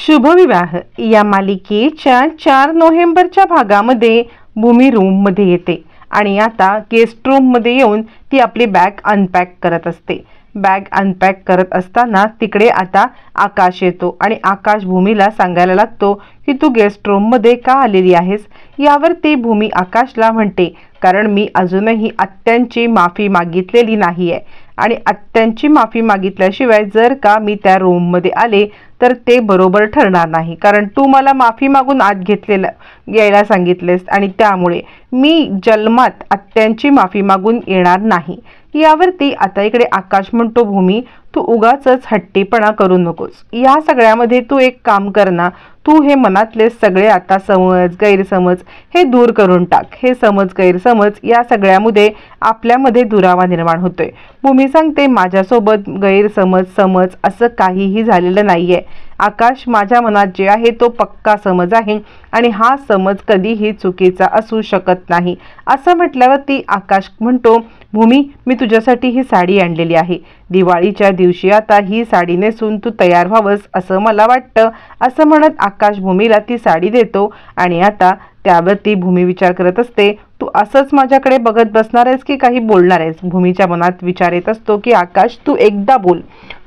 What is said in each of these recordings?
शुभविवाह या मालिकेच्या 4 नोव्हेंबरच्या भागामध्ये भूमी रूममध्ये येते आणि आता गेस्ट रूममध्ये येऊन ती आपली बॅग अनपॅक करत असते। बॅग अनपॅक करत असताना तिकडे आता आकाश येतो आणि आकाश भूमीला सांगायला लागतो की तू गेस्ट रूममध्ये का आलेली आहेस। यावर ती भूमी आकाशला म्हणते, कारण मी अजूनही आत्यांची माफी मागितलेली नाहीये आणि आत्यांची माफी मागितल्याशिवाय जर का मी त्या रूममध्ये आले तर ते बरोबर ठरणार नाही, कारण तू मला माफी मागून आत घेतलेलं यायला सांगितलेस आणि त्यामुळे मी जन्मात आत्यांची माफी मागून येणार नाही। यावरती आता इकडे आकाश म्हणतो, भूमी तू उगाचच हट्टीपणा करू नकोस। या सगळ्यामध्ये तू एक काम कर ना, तू हे मनातले सगळे आता समज गैरसमज हे दूर करून टाक। हे समज गैरसमज या सगळ्यामध्ये आपल्यामध्ये दुरावा निर्माण होतोय। भूमी सांगते, माझ्यासोबत गैरसमज समज असं काहीही झालेलं नाहीये आकाश, माझ्या मनात जे आहे तो पक्का समज आहे आणि हा समज कधीही चुकीचा असू शकत नाही। असं म्हटल्यावरती आकाश म्हणतो, भूमी मी तुझ्यासाठी ही साडी आणलेली आहे, दिवाळीच्या दिवशी आता ही साडी नेसून तू तयार व्हावंस असं मला वाटतं। असं म्हणत आकाश भूमीला ती साडी देतो आणि आता त्यावरती भूमी विचार करत असते, तू असंच माझ्याकडे बघत बसणार आहेस की काही बोलणार आहेस। भूमीच्या मनात विचार येत असतो की आकाश तू एकदा बोल,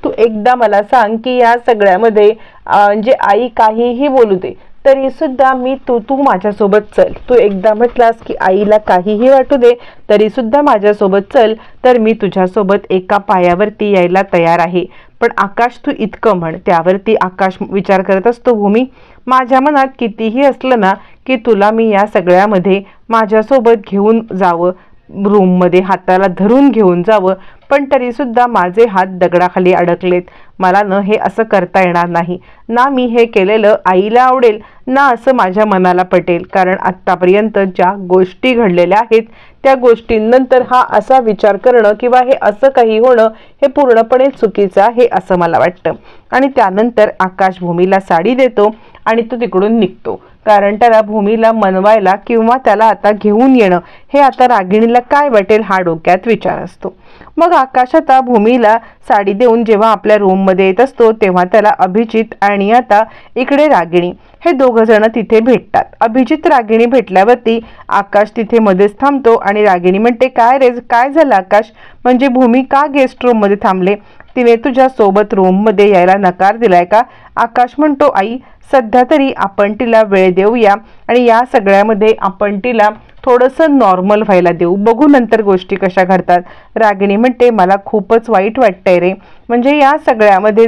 तू एकदा मला सांग की या सगळ्यामध्ये म्हणजे आई काहीही बोलू दे तरी सुद्धा मी तू माझ्यासोबत चल। तू एकदा म्हटलास की आईला काहीही वाटू दे तरी सुद्धा माझ्यासोबत चल, तर मी तुझ्यासोबत एका पायावरती यायला तयार आहे। पण आकाश तू इतकं म्हण। त्यावरती आकाश विचार करत असतो, भूमी माझ्या मनात कितीही असलं ना की तुला मी या सगळ्यामध्ये माझ्यासोबत घेऊन जावं, रूममध्ये हाताला धरून घेऊन जावं, पण तरी सुद्धा माझे हात दगडाखाली अडकलेत। मला न हे असं करता येणार नाही, ना मी हे केलेलं आईला आवडेल ना असं माझ्या मनाला पटेल, कारण आत्तापर्यंत ज्या गोष्टी घडलेल्या आहेत त्या गोष्टींनंतर हा असा विचार करणं किंवा हे असं काही होणं हे पूर्णपणे चुकीचं आहे असं मला वाटतं। आणि त्यानंतर आकाश भूमीला साडी देतो आणि तो तिकडून निघतो, कारण त्याला भूमीला मनवायला किंवा त्याला आता घेऊन येणं हे आता रागिणीला काय वाटेल हा डोक्यात विचार असतो। मग आकाश आता भूमीला साडी देऊन जेव्हा आपल्या रूममध्ये येत असतो तेव्हा त्याला अभिजित आणि आता इकडे रागिणी हे दोघं जण तिथे भेटतात। अभिजित रागिणी भेटल्यावरती आकाश तिथे मध्येच थांबतो आणि रागिणी म्हणते, काय रे काय झालं आकाश, म्हणजे भूमी का गेस्ट रूम मध्ये थांबले, तिने तुझ्या सोबत रूम मध्ये यायला नकार दिलाय का। आकाश म्हणतो, आई सध्या तरी आपण तिला वेळ देऊया आणि या सगळ्यामध्ये आपण तिला थोडंसं नॉर्मल व्हायला देऊ, बघू नंतर गोष्टी कशा घडतात। रागिणी म्हणते, मला खूपच वाईट वाटतंय रे, म्हणजे या सगळ्यामध्ये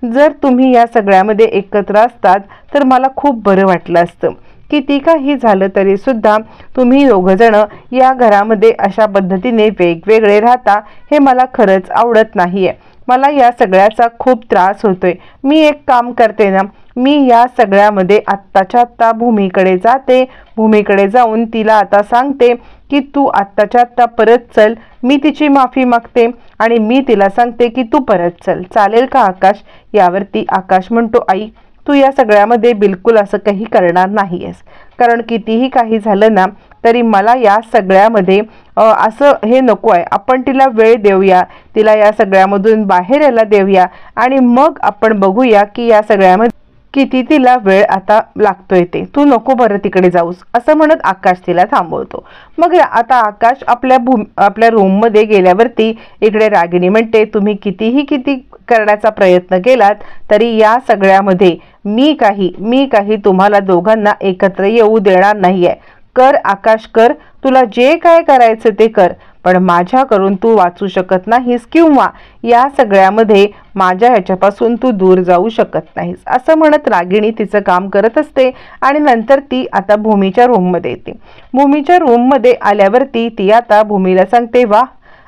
जर तुम्ही या सगळ्यामध्ये एकत्र असतात तर मला खूप बरं वाटलं असतं। किती काही झालं तरी सुद्धा तुम्ही दोघं जण या घरामध्ये अशा पद्धतीने वेगवेगळे राहता हे मला खरंच आवडत नाहीये। मला या सगळ्याचा खूप त्रास होतोय। मी एक काम करते ना, मी या सगळ्यामध्ये आत्ताच्या आत्ता भूमीकडे जाते, भूमीकडे जाऊन तिला आता सांगते की तू आत्ताच्या आत्ता परत चल। मी तिची माफी मागते आणि मी तिला सांगते की तू परत चल, चालेल का आकाश। यावरती आकाश म्हणतो, आई तू या सगळ्यामध्ये बिलकुल असं काही करणार नाहीयेस, कारण कितीही काही झालं ना तरी मला या सगळ्यामध्ये असं हे नको आहे। आपण तिला वेळ देऊया, तिला या सगळ्यामधून बाहेर यायला देऊया आणि मग आपण बघूया की या सगळ्यामध्ये किती तिला वेळ आता लागतोय ते, तू नको बरं तिकडे जाऊस असं म्हणत आकाश तिला थांबवतो। मग आता आकाश आपल्या रूममध्ये गेल्यावरती इकडे रागिणी म्हणते, तुम्ही किती करण्याचा प्रयत्न केलात तरी या सगळ्यामध्ये मी काही तुम्हाला दोघांना एकत्र येऊ देणार नाहीये। कर आकाश कर, तुला जे काय करायचं ते कर, पण माझ्याकडून तू वाचू शकत नाहीस किंवा या सगळ्यामध्ये माझ्या ह्याच्यापासून तू दूर जाऊ शकत नाहीस असं म्हणत रागिणी तिचं काम करत असते। आणि नंतर ती आता भूमीच्या रूममध्ये येते। भूमीच्या रूममध्ये आल्यावरती ती आता भूमीला सांगते, वा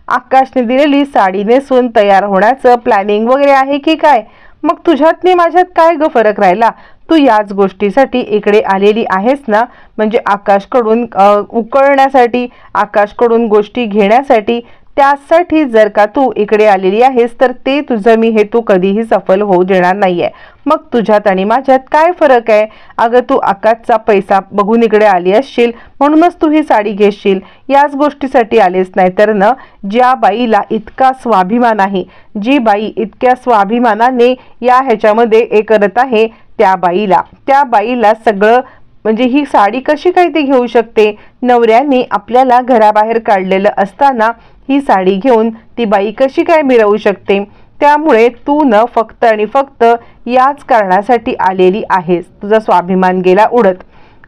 आकाशने दिलेली साडी नेसून तयार होण्याचं प्लॅनिंग वगैरे आहे की काय, मग तुझ्यात आणि माझ्यात काय ग फरक राहिला, तू याच गोष्टीसाठी इकडे आलेली आहेस ना, म्हणजे आकाशकडून उकळण्यासाठी, आकाशकडून गोष्टी घेण्यासाठी त्यासाठी जर का तू इकडे आलेली आहेस तर ते तुझं मी हेतू कधीही सफल होऊ देणार नाहीये. मग तुझ्यात आणि माझ्यात काय फरक आहे? अगं तू आकाशचा पैसा बघून इकडे आली असशील म्हणूनच तू ही साडी घेशील, याच गोष्टीसाठी आलेस. नाही तर न, ज्या बाईला इतका स्वाभिमान आहे, जी बाई इतक्या स्वाभिमानाने या ह्याच्यामध्ये हे करत आहे, त्या बाईला सगळं म्हणजे ही साडी कशी काय ती घेऊ शकते? नवऱ्याने आपल्याला घराबाहेर काढलेलं असताना ही साडी घेऊन ती बाई कशी काय मिरवू शकते? त्यामुळे तू न फक्त आणि फक्त याच कारणासाठी आलेली आहेस. तुझा स्वाभिमान गेला उडत,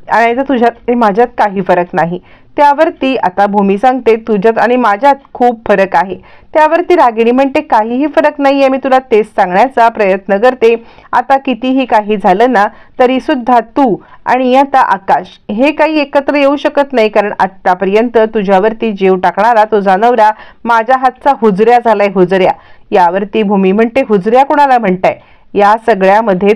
आणि तुझ्यात माझ्यात काही फरक नाही. त्यावरती आता भूमी सांगते तुझ्यात आणि माझ्यात खूप फरक आहे. त्यावरती रागिणी म्हणते काहीही फरक नाहीये, मी तुला तेच सांगण्याचा प्रयत्न करते. आता कितीही काही झालं ना तरी सुद्धा तू आणि आता आकाश हे काही एकत्र येऊ शकत नाही, कारण आतापर्यंत तुझ्यावरती जीव टाकणारा तुझा नवरा माझ्या हातचा हुजऱ्या झालाय, हुजऱ्या. यावरती भूमी म्हणते हुजऱ्या कोणाला म्हणताय? या सगळ्यामध्ये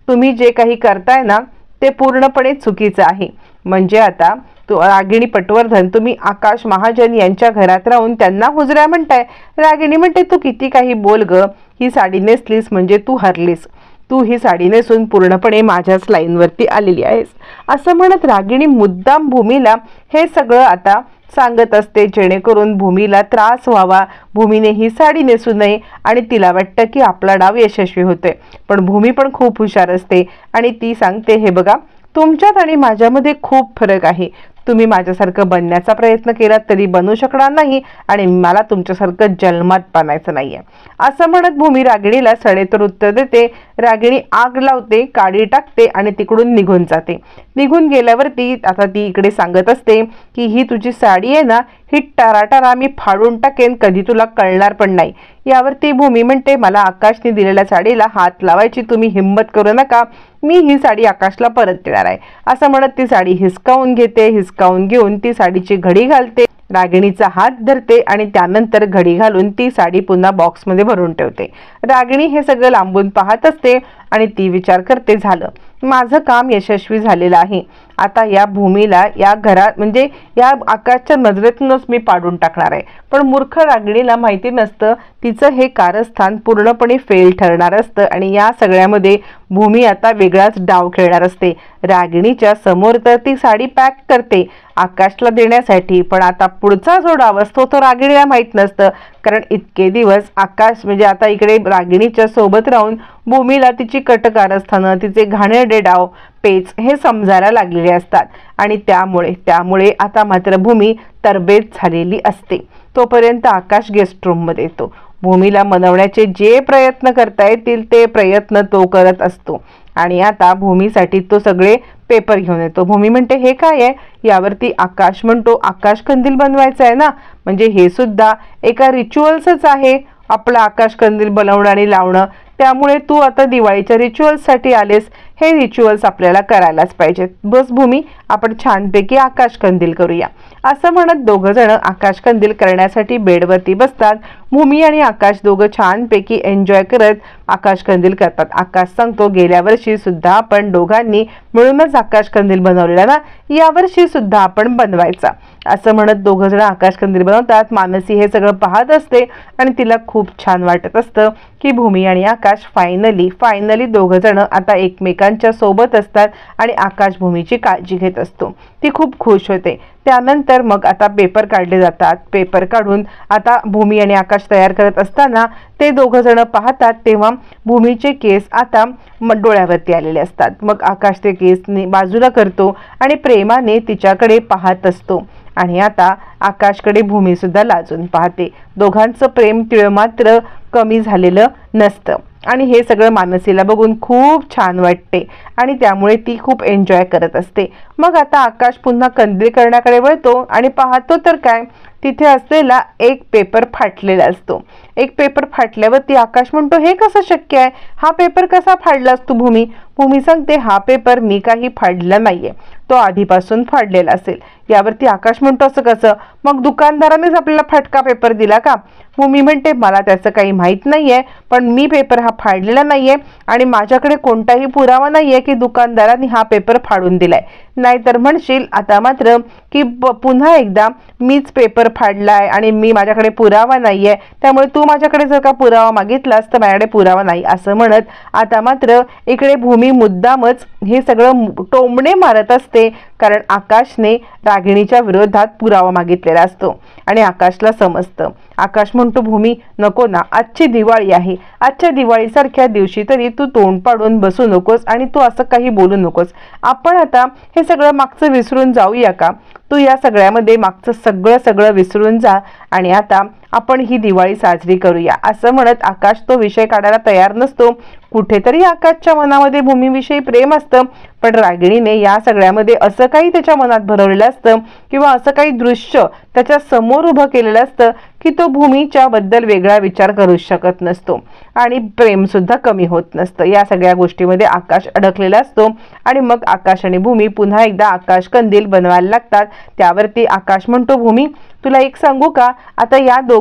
तुम्ही जे काही करताय ना ते पूर्णपणे चुकीचं आहे. म्हणजे आता रागिणी पटवर्धन तुम्ही आकाश महाजन यांच्या घरात राहून त्यांना हुजऱ्या म्हणताय. रागिणी म्हणते तू किती काही बोल ग, ही साडी नेसलीस म्हणजे तू हरलीस. तू ही साडी नेसून पूर्णपणे माझ्याच लाईनवरती आलेली आहेस, असं म्हणत रागिणी मुद्दाम भूमीला हे सगळं आता सांगत असते, जेणेकरून भूमीला त्रास व्हावा, भूमीने ही साडी नेसू नये आणि तिला वाटतं की आपला डाव यशस्वी होतोय. पण भूमी पण खूप हुशार असते आणि ती सांगते हे बघा, तुमच्यात आणि माझ्यामध्ये खूप फरक आहे. तुम्ही माझ्यासारखं बनण्याचा प्रयत्न केला तरी बनू शकणार नाही आणि मला तुमच्यासारखं जन्मात बनायचं नाहीये. असं म्हणत भूमी रागिणीला सडेतोड उत्तर देते. रागिणी आग लावते, काडी टाकते आणि तिकडून निघून जाते. निघून गेल्यावरती आता ती इकडे सांगत असते की ही तुझी साडी आहे ना, ही टाराटारा मी फाडून टाकेन, कधी तुला कळणार पण नाही. यावरती भूमी म्हणते मला आकाशने दिलेल्या साडीला हात लावायची तुम्ही हिंमत करू नका, मी ही साडी आकाशला परत देणार आहे. असं म्हणत ती साडी हिसकावून घेते. हिसकावून घेऊन ती साडीची घडी घालते, रागिणीचा हात धरते आणि त्यानंतर घडी घालून ती साडी पुन्हा बॉक्समध्ये भरून ठेवते. रागिणी हे सगळं लांबून पाहत असते आणि ती विचार करते झालं, माझं काम यशस्वी झालेलं आहे. आता या भूमीला या घरात म्हणजे या आकाशच्या नजरेतूनच मी पाडून टाकणार आहे. पण मूर्ख रागिणीला माहिती नसतं तिचं हे कारस्थान पूर्णपणे फेल ठरणार असतं आणि या सगळ्यामध्ये भूमी आता वेगळाच डाव खेळणार असते. रागिणीच्या समोर तर ती साडी पॅक करते आकाशला देण्यासाठी, पण आता पुढचा जो डाव असतो तो रागिणीला माहीत नसतं, कारण इतके दिवस आकाश म्हणजे आता इकडे रागिणीच्या सोबत राहून भूमीला तिची कटकारस्थानं, तिचे घाणेरडे डाव पेच हे समजायला लागलेले असतात आणि त्यामुळे आता मात्र भूमी तरबेज झालेली असते. तोपर्यंत आकाश गेस्ट रूममध्ये येतो. भूमीला मनवण्याचे जे प्रयत्न करता येतील ते प्रयत्न तो करत असतो आणि आता भूमीसाठी तो सगळे पेपर घेऊन येतो. भूमी म्हणते हे काय आहे? यावरती आकाश म्हणतो आकाश कंदील बनवायचा आहे ना, म्हणजे हे सुद्धा एका रिच्युअल्सच आहे, आपलं आकाश कंदील बनवणं आणि लावणं. त्यामुळे तू आता दिवाळीच्या रिच्युअल्ससाठी आलेस, हे रिच्युअल्स आपल्याला करायलाच पाहिजेत. बस भूमी, आपण छानपैकी आकाश कंदील करूया. असं म्हणत दोघं जण आकाश कंदील करण्यासाठी बेडवरती बसतात. भूमी आणि आकाश दोघं छानपैकी एन्जॉय करत आकाश कंदील करतात. आकाश सांगतो गेल्या वर्षी सुद्धा आपण दोघांनी मिळूनच आकाश कंदील बनवलेला ना, यावर्षी सुद्धा आपण बनवायचा. असं म्हणत दोघं जण आकाश कंदील बनवतात. मानसी हे सगळं पाहत असते आणि तिला खूप छान वाटत असतं की भूमी आणि आकाश फायनली दोघं जण आता एकमेकांच्या सोबत असतात आणि आकाश भूमीची काळजी घेत असतो. ती खूप खुश होते. त्यानंतर मग आता पेपर काढले जातात. पेपर काढून आता भूमी आणि आकाश तयार करत असताना ते दोघं जण पाहतात तेव्हा भूमीचे केस आता डोळ्यावरती आलेले असतात. मग आकाश ते केस बाजूला करतो आणि प्रेमाने तिच्याकडे पाहत असतो आणि आता आकाशकडे भूमी सुद्धा लाजून पाहते. दोघांचं प्रेम तिळ मात्र कमी झालेलं नसतं आणि हे सगळं मानसीला बघून खूप छान वाटते आणि त्यामुळे ती खूप एन्जॉय करत असते. मग आता आकाश पुन्हा कंदील करण्याकडे वळतो आणि पाहतो तर काय, तिथे असलेला एक पेपर फाटलेला असतो. एक पेपर फाटल्यावरती आकाश म्हणतो हे कसं शक्य आहे, हा पेपर कसा फाडलास तू भूमी? भूमी सांगते हा पेपर मी काही फाडला नाहीये, तो आधीपासून फाडलेला असेल. यावरती आकाश म्हणतो असं कसं, मग दुकानदारानेच आपल्याला फाटका पेपर दिला का? भूमी म्हणते मला त्याचं काही माहीत नाहीये, पण मी पेपर हा फाडलेला नाहीये आणि माझ्याकडे कोणताही पुरावा नाहीये की दुकानदारांनी हा पेपर फाडून दिलाय. नाहीतर म्हणशील आता मात्र की पुन्हा एकदा मीच पेपर फाडलाय आणि माझ्याकडे पुरावा नाहीये, त्यामुळे तू माझ्याकडे जर का पुरावा मागितलास तर माझ्याकडे पुरावा नाही असं म्हणत आता मात्र इकडे भूमी मुद्दामच हे सगळं टोमणे मारत असते, कारण आकाशने रागिणीच्या विरोधात पुरावा मागितलेला असतो आणि आकाशला समजतं. आकाश म्हणतो भूमी नको ना, आजची दिवाळी आहे, आजच्या दिवाळीसारख्या दिवशी तरी तू तोंड पाडून बसू नकोस आणि तू असं काही बोलू नकोस. आपण आता हे सगळं मागचं विसरून जाऊया का? तू या सगळ्यामध्ये मागचं सगळं विसरून जा आणि आता आपण ही दिवाळी साजरी करूया असं म्हणत आकाश तो विषय काढायला तयार नसतो. कुठेतरी आकाशच्या मनामध्ये भूमीविषयी प्रेम असतं, पण रागिणीने या सगळ्यामध्ये असं काही त्याच्या मनात भरवलेलं असतं किंवा असं काही दृश्य त्याच्या समोर उभं केलेलं असतं की तो भूमीच्या बद्दल वेगळा विचार करू शकत नसतो आणि प्रेम सुद्धा कमी होत नसतं. या सगळ्या गोष्टीमध्ये आकाश अडकलेला असतो आणि मग आकाश आणि भूमी पुन्हा एकदा आकाश कंदील बनवायला लागतात. त्यावरती आकाश म्हणतो भूमी तुला एक सांगू का, आता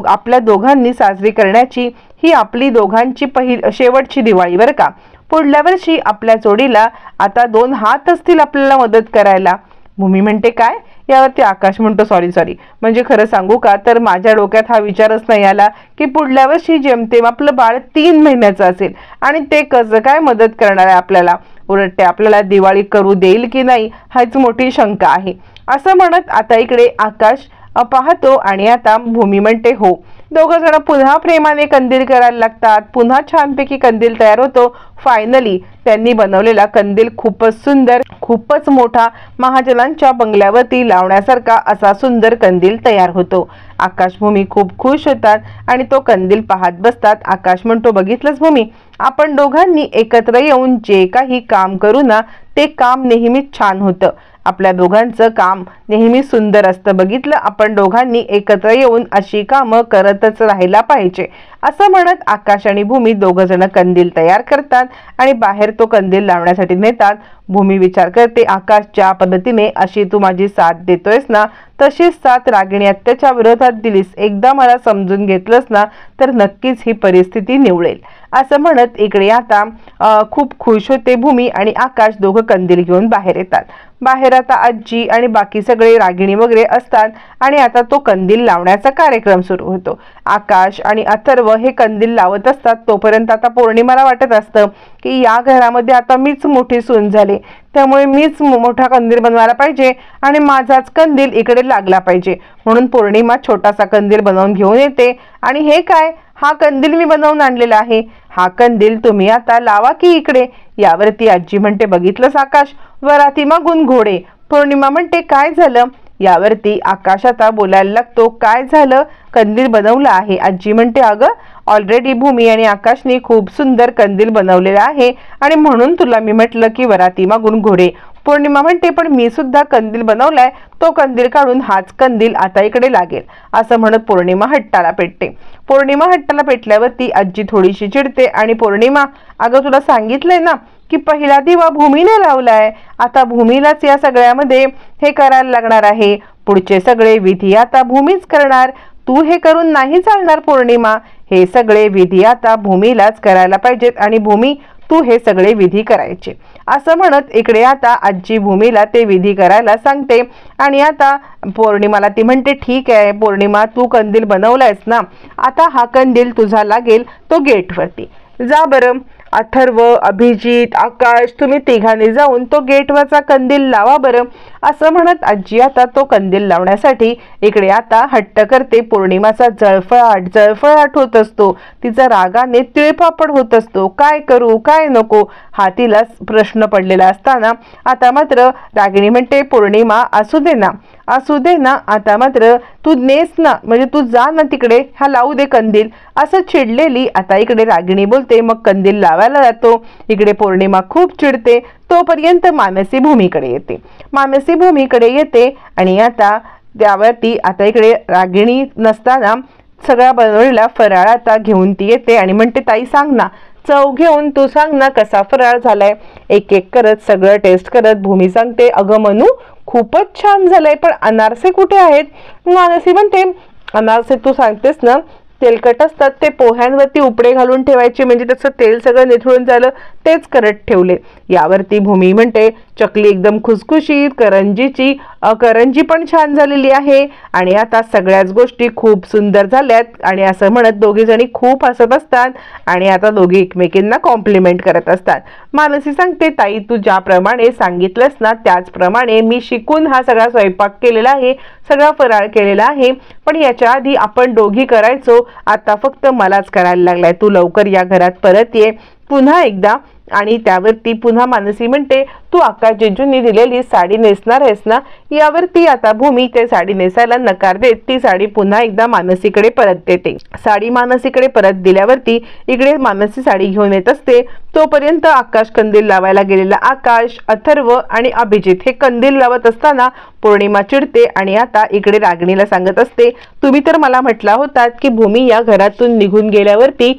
आपल्या दोघांनी साजरी करण्याची ही आपली दोघांची शेवटची दिवाळी बरं का. पुढल्या वर्षी आपल्या जोडीला आता 2 हात असतील आपल्याला मदत करायला. भूमी म्हणते काय? यावरती आकाश म्हणतो सॉरी म्हणजे खरं सांगू का तर माझ्या डोक्यात हा विचारच नाही आला की पुढल्या वर्षी जेमतेम आपलं बाळ 3 महिन्याचं असेल आणि ते कसं काय मदत करणार आहे आपल्याला. उलट ते आपल्याला दिवाळी करू देईल की नाही हाच मोठी शंका आहे असं म्हणत आता इकडे आकाश पाहतो आणि आता भूमी म्हणते हो. दोघं जण पुन्हा प्रेमाने कंदील करायला लागतात. पुन्हा छानपैकी कंदील तयार होतो. फायनली त्यांनी बनवलेला कंदील खूपच सुंदर, खूपच मोठा, महाजनांच्या बंगल्यावरती लावण्यासारखा असा सुंदर कंदील तयार होतो. आकाश भूमी खूप खुश होतात आणि तो कंदील पाहत बसतात. आकाश म्हणतो बघितलंच भूमी, आपण दोघांनी एकत्र येऊन जे काही काम करू ना ते काम नेहमीच छान होतं. आपल्या दोघांचं काम नेहमी सुंदर असतं. बघितलं, आपण दोघांनी एकत्र येऊन अशी कामं करतच राहायला पाहिजे असं म्हणत आकाश आणि भूमी दोघं जण कंदील तयार करतात आणि बाहेर तो कंदील लावण्यासाठी नेतात. भूमी विचार करते आकाश ज्या पद्धतीने अशी तू माझी साथ देतोयस ना तशीच साथ रागिणी आत्याच्या विरोधात दिलीस, एकदा मला समजून घेतलंस ना तर नक्कीच ही परिस्थिती निवळेल असं म्हणत इकडे आता खूप खुश होते भूमी आणि आकाश दोघं कंदील घेऊन बाहेर येतात. बाहेर आता आजी आणि बाकी सगळे रागिणी वगैरे असतात आणि आता तो कंदील लावण्याचा कार्यक्रम सुरू होतो. आकाश आणि अथर्व हे कंदील लावत असतात. तोपर्यंत आता पौर्णिमाला वाटत असतं की या घरामध्ये आता मीच मोठी सून झाले, त्यामुळे मीच मोठा कंदील बनवायला पाहिजे आणि माझाच कंदील इकडे लागला पाहिजे. म्हणून पौर्णिमा छोटासा कंदील बनवून घेऊन येते आणि हे काय, हा कंदील मी बनवून आणलेला आहे, हा कंदील तुम्ही आता लावा की इकडे. यावरती आजी म्हणते बघितलंस आकाश, वराती मागून घोडे. पौर्णिमा म्हणते काय झालं? यावरती आकाश आता बोलायला लागतो काय झालं, कंदील बनवला आहे. आजी म्हणते अगं ऑलरेडी भूमी आणि आकाशने खूप सुंदर कंदील बनवलेला आहे आणि म्हणून तुला मी म्हटलं की वराती मागून घोडे. पौर्णिमा म्हणते पण मी सुद्धा कंदील बनवलाय, तो कंदील काढून हाच कंदील आता इकडे लागेल असं म्हणत पौर्णिमा हट्टाला पेटते. पौर्णिमा हट्टाला पेटल्यावरती आजी थोडीशी चिडते आणि पौर्णिमा अगं तुला सांगितलंय ना की पहिला दिवा भूमीने लावलाय, आता भूमीलाच या सगळ्यामध्ये हे करायला लागणार आहे. पुढचे सगळे विधी आता भूमीच करणार, तू हे करून नाही चालणार पौर्णिमा. हे सगळे विधी आता भूमीलाच करायला पाहिजेत आणि भूमी तू हे सगळे विधी करायचे असं म्हणत इकडे आता आजी भूमीला ते विधी करायला सांगते आणि आता पौर्णिमाला ती म्हणते ठीक आहे पौर्णिमा, तू कंदील बनवलायस ना, आता हा कंदील तुझा लागेल तो गेटवरती. जा बरं अथर्व, अभिजित, आकाश तुम्ही तिघांनी जाऊन तो गेटवरचा कंदील लावा बरं असं म्हणत आजी आता तो कंदील लावण्यासाठी इकडे आता हट्ट करते. पौर्णिमाचा जळफळाट होत असतो, तिचा रागाने तिळपापड होत असतो. काय करू काय नको हा तिला प्रश्न पडलेला असताना आता मात्र रागिणी म्हणते पौर्णिमा असू दे ना आता मात्र तू नेस ना, म्हणजे तू जा ना तिकडे, हा लावू दे कंदील असं चिडलेली आता इकडे रागिणी बोलते. मग कंदील लावायला जातो. इकडे पौर्णिमा खूप चिडते. तोपर्यंत मानसी भूमीकडे येते आणि आता त्यावरती आता इकडे रागिणी नसताना सगळा बनवलेला फराळ आता घेऊन ती येते आणि म्हणते ताई सांग ना, चव घेऊन तू सांग ना कसा फराळ झालाय. एक एक करत सगळं टेस्ट करत भूमी सांगते अगं मनू खूपच छान झालंय, पण अनारसे कुठे आहेत? मानसी म्हणते अनारसे तू सांगतेस ना तेलकट असतात ते पोह्यांवरती उपडे घालून ठेवायचे, म्हणजे त्याचं तेल सगळं निथळून झालं तेच करत ठेवले. यावरती भूमी म्हणते चकली एकदम खुसखुशीत, करंजी पण छान झालेली आहे आणि आता सगळ्याच गोष्टी खूप सुंदर झाल्यात आणि असं म्हणत दोघी जणी खूप हसत असतात आणि आता दोघी एकमेकींना कॉम्प्लिमेंट करत असतात. मानसी सांगते ताई तू ज्याप्रमाणे सांगितलंस ना त्याचप्रमाणे मी शिकून हा सगळा स्वयंपाक केलेला आहे, सगळा फराळ केलेला आहे, पण याच्या आधी आपण दोघी करायचो, आता फक्त मलाच करायला लागलाय. तू लवकर या घरात परत ये पुन्हा एकदा. आणि त्यावरती पुन्हा मानसी म्हणते तू आकाश जिजूंनी दिलेली साडी नेसणार आहेस ना. यावरती आता भूमी ते साडी नेसायला नकार देत ती साडी पुन्हा एकदा मानसीकडे परत देते. साडी मानसीकडे परत दिल्यावरती इकडे मानसी साडी घेऊन येत असते. तोपर्यंत आकाश कंदील लावायला गेलेला आकाश, अथर्व आणि अभिजित हे कंदील लावत असताना पौर्णिमा चिडते आणि आता इकडे रागिणीला सांगत असते तुम्ही तर मला म्हटला होतात की भूमी या घरातून निघून गेल्यावरती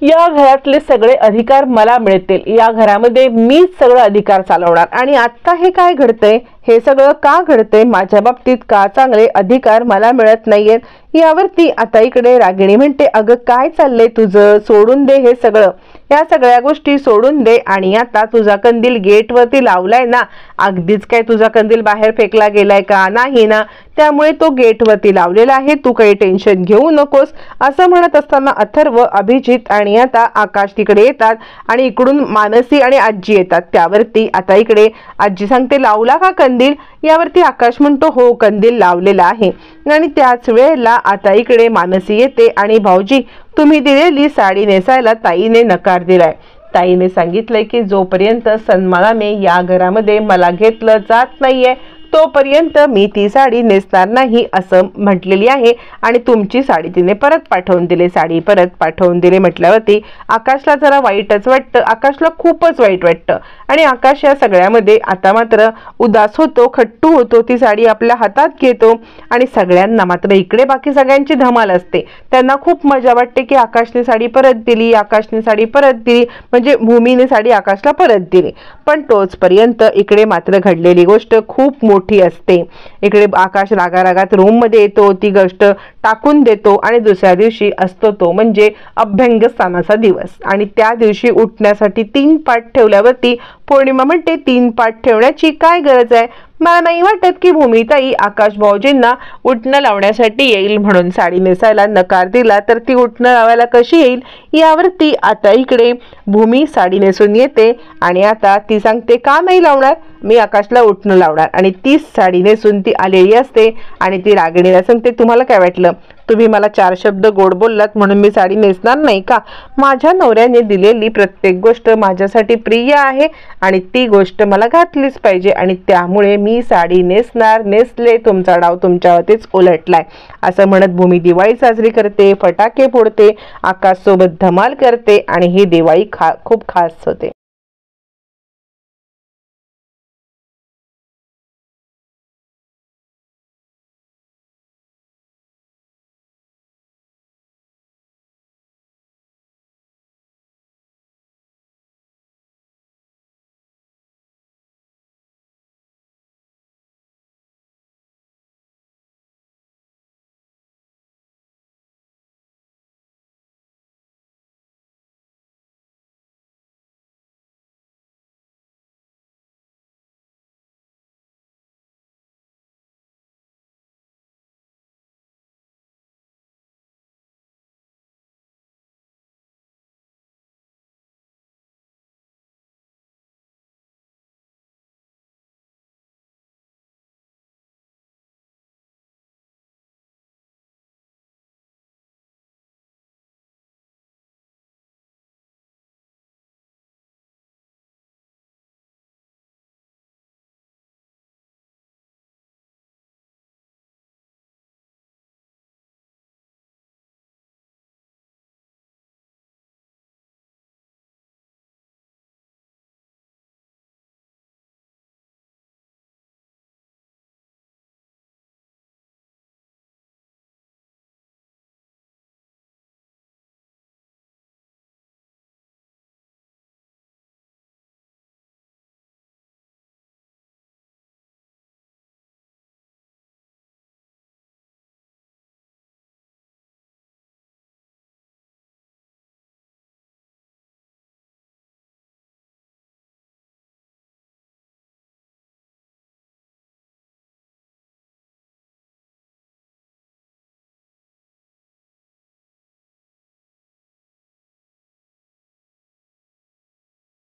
या घरातले सगळे अधिकार मला मिळतील, या घरामध्ये मीच सगळं अधिकार चालवणार. आणि आता हे काय घडतंय, हे सगळं का घडतंय, माझ्या बाबतीत का चांगले अधिकार मला मिळत नाहीयेत. यावरती आता इकडे रागिणी म्हणते अगं काय चाललंय तुझं, सोडून दे हे सगळं, या सगळ्या गोष्टी सोडून दे. आणि आता तुझा कंदील गेटवरती लावलाय ना, अगदीच काय तुझा कंदील बाहेर फेकला गेलाय का, नाही ना, त्यामुळे तो गेटवरती लावलेला आहे, तू काही टेन्शन घेऊ नकोस. असं म्हणत असताना अथर्व, अभिजित आणि आता आकाश तिकडे येतात आणि इकडून मानसी आणि आजी येतात. त्यावरती आता इकडे आजी सांगते लावला का कंदील. यावरती आकाश म्हणतो हो कंदील लावलेला आहे. आणि त्याच वेळेला आता इकडे मानसी येते आणि भाऊजी तुम्ही दिलेली साडी नेसायला ताईने नकार दिलाय. ताईने सांगितलंय की जोपर्यंत सन्मानाने या घरामध्ये मला घेतलं जात नाहीये तोपर्यंत मी ती साडी नेसणार नाही असं म्हटलेली आहे आणि तुमची साडी तिने परत पाठवून दिली. साडी परत पाठवून दिली म्हटल्यावरती आकाशला जरा वाईटच वाटतं, आकाशला खूपच वाईट वाटतं आणि आकाश या सगळ्यामध्ये आता मात्र उदास होतो, खट्टू होतो. ती साडी आपल्या हातात घेतो आणि सगळ्यांना मात्र इकडे बाकी सगळ्यांची धमाल असते, त्यांना खूप मजा वाटते की आकाशने साडी परत दिली, आकाशने साडी परत दिली, म्हणजे भूमीने साडी आकाशला परत दिली. पण तोचपर्यंत इकडे मात्र घडलेली गोष्ट खूप मोठी असते. इकडे आकाश रागारागात रूम मध्ये येतो, ती गोष्ट टाकून देतो आणि दुसऱ्या दिवशी असतो तो म्हणजे अभ्यंगस्नानाचा दिवस आणि त्या दिवशी उठण्यासाठी 3 पाट ठेवल्यावरती पौर्णिमा म्हणते 3 पाट ठेवण्याची काय गरज आहे, मला नाही वाटत की भूमिताई आकाश भाऊजींना उठणं लावण्यासाठी येईल म्हणून. साडी नेसायला नकार दिला तर ती उठणं लावायला कशी येईल. यावरती आता इकडे भूमी साडी नेसून येते आणि आता ती सांगते का नाही लावणार, मी आकाशला उठणं लावणार. आणि तीच साडी नेसून ती आलेली असते आणि ती रागिणीला सांगते तुम्हाला काय वाटलं, तुम्ही मला 4 शब्द गोड बोललात म्हणून मी साडी नेसणार नाही का. माझ्या नवऱ्याने दिलेली प्रत्येक गोष्ट माझ्यासाठी प्रिय आहे आणि ती गोष्ट मला घातलीच पाहिजे आणि त्यामुळे मी साडी नेसणार. नेसले, तुमचा डाव तुमच्यावरतीच उलटलाय. असं म्हणत भूमी दिवाळी साजरी करते, फटाके फोडते, आकाश सोबत धमाल करते आणि ही दिवाळी खूप खास होते.